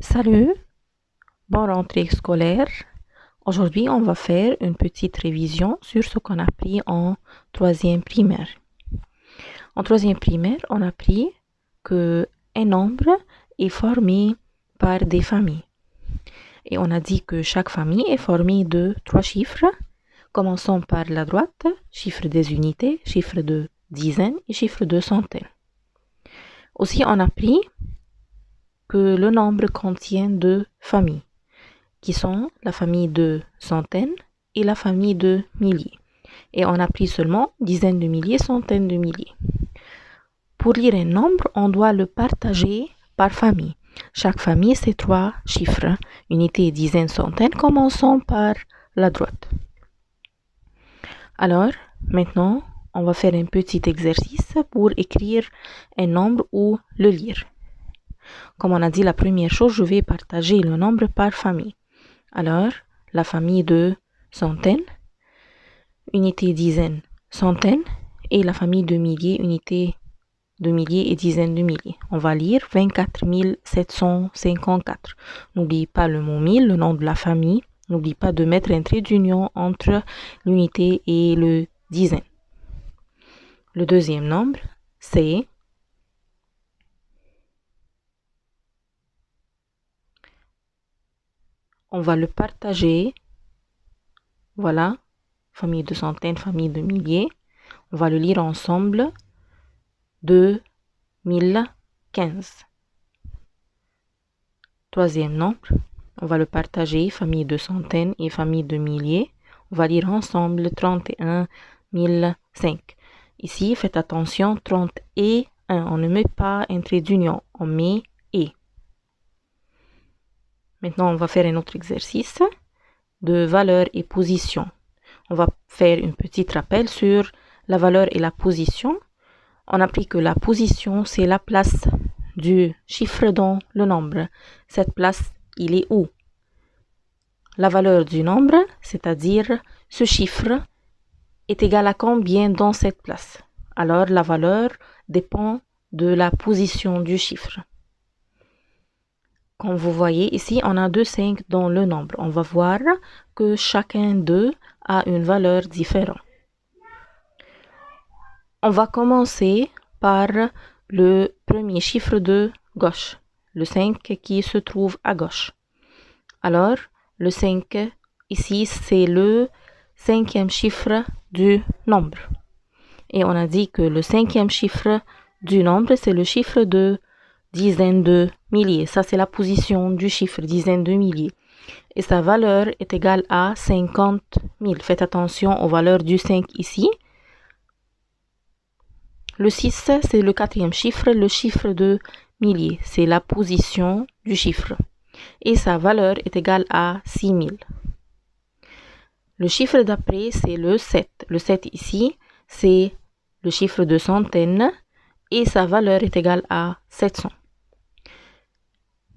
Salut, bonne rentrée scolaire. Aujourd'hui, on va faire une petite révision sur ce qu'on a appris en troisième primaire. En troisième primaire, on a appris que un nombre est formé par des familles. Et on a dit que chaque famille est formée de 3 chiffres. Commençons par la droite, chiffre des unités, chiffre de dizaines et chiffre de centaines. Aussi, on a appris que le nombre contient 2 familles, qui sont la famille de centaines et la famille de milliers. Et on a pris seulement dizaines de milliers, centaines de milliers. Pour lire un nombre, on doit le partager par famille. Chaque famille, c'est 3 chiffres. Unité, dizaines, centaines. Commençons par la droite. Alors, maintenant, on va faire un petit exercice pour écrire un nombre ou le lire. Comme on a dit, la première chose, je vais partager le nombre par famille. Alors, la famille de centaines, unité, dizaines, centaines, et la famille de milliers, unité de milliers et dizaines de milliers. On va lire 24 754. N'oublie pas le mot 1000, le nom de la famille. N'oublie pas de mettre un trait d'union entre l'unité et le dizaine. Le deuxième nombre, c'est on va le partager. Voilà, famille de centaines, famille de milliers. On va le lire ensemble. 2015. Troisième nombre, on va le partager, famille de centaines et famille de milliers. On va lire ensemble 31 005. Ici, faites attention, 30 et 1. On ne met pas un trait d'union, on met et. Maintenant, on va faire un autre exercice de valeur et position. On va faire un petit rappel sur la valeur et la position. On a appris que la position, c'est la place du chiffre dans le nombre. Cette place, il est où? La valeur du nombre, c'est-à-dire ce chiffre, est égal à combien dans cette place? Alors, la valeur dépend de la position du chiffre. Comme vous voyez ici, on a 2 5 dans le nombre. On va voir que chacun d'eux a une valeur différente. On va commencer par le premier chiffre de gauche, le 5 qui se trouve à gauche. Alors, le 5 ici, c'est le 5e chiffre du nombre. Et on a dit que le 5e chiffre du nombre, c'est le chiffre de dizaines de milliers. Ça, c'est la position du chiffre, dizaines de milliers. Et sa valeur est égale à 50 000. Faites attention aux valeurs du 5 ici. Le 6, c'est le 4e chiffre, le chiffre de milliers. C'est la position du chiffre. Et sa valeur est égale à 6 000. Le chiffre d'après, c'est le 7. Le 7 ici, c'est le chiffre de centaines et sa valeur est égale à 700.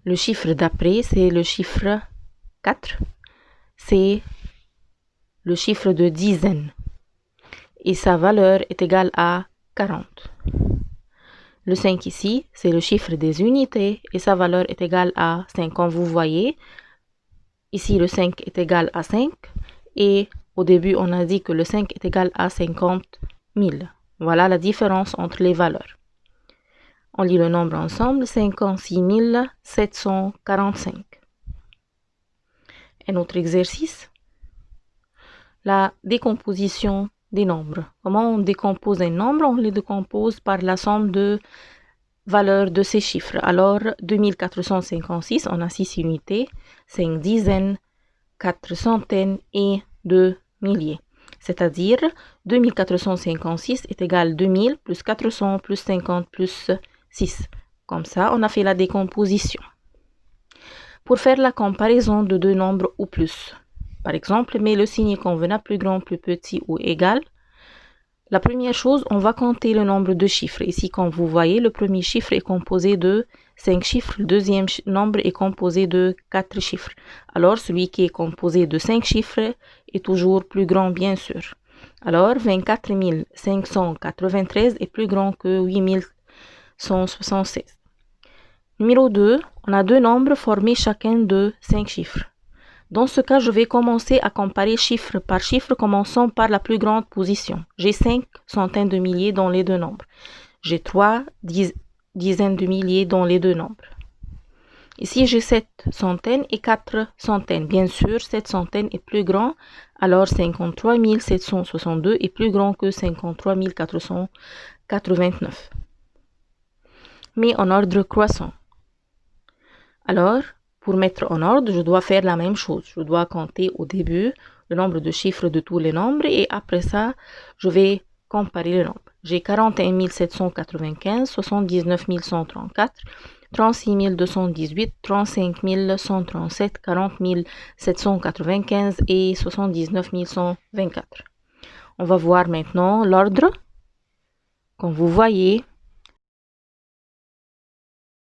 Le chiffre d'après, c'est le chiffre 4. C'est le chiffre de dizaines et sa valeur est égale à 40. Le 5 ici, c'est le chiffre des unités et sa valeur est égale à 5. Comme vous voyez, ici le 5 est égal à 5 et au début on a dit que le 5 est égal à 50 000. Voilà la différence entre les valeurs. On lit le nombre ensemble, 56 745. Un autre exercice, la décomposition des nombres. Comment on décompose un nombre? On les décompose par la somme de valeurs de ces chiffres. Alors, 2456, on a 6 unités, 5 dizaines, 4 centaines et 2 milliers. C'est-à-dire, 2456 est égal à 2000 plus 400 plus 50 plus 6. Comme ça, on a fait la décomposition. Pour faire la comparaison de deux nombres ou plus, par exemple, mets le signe convenable plus grand, plus petit ou égal. La première chose, on va compter le nombre de chiffres. Ici, comme vous voyez, le premier chiffre est composé de 5 chiffres. Le deuxième nombre est composé de 4 chiffres. Alors, celui qui est composé de 5 chiffres est toujours plus grand, bien sûr. Alors, 24 593 est plus grand que 8176. Numéro 2, on a deux nombres formés chacun de 5 chiffres. Dans ce cas, je vais commencer à comparer chiffre par chiffre, commençant par la plus grande position. J'ai 5 centaines de milliers dans les deux nombres. J'ai 3 dizaines de milliers dans les deux nombres. Ici, j'ai 7 centaines et 4 centaines. Bien sûr, 7 centaines est plus grand, alors 53 762 est plus grand que 53 489. Mais en ordre croissant. Alors, pour mettre en ordre, je dois faire la même chose. Je dois compter au début le nombre de chiffres de tous les nombres et après ça, je vais comparer les nombres. J'ai 41 795, 79 134, 36 218, 35 137, 40 795 et 79 124. On va voir maintenant l'ordre. Comme vous voyez,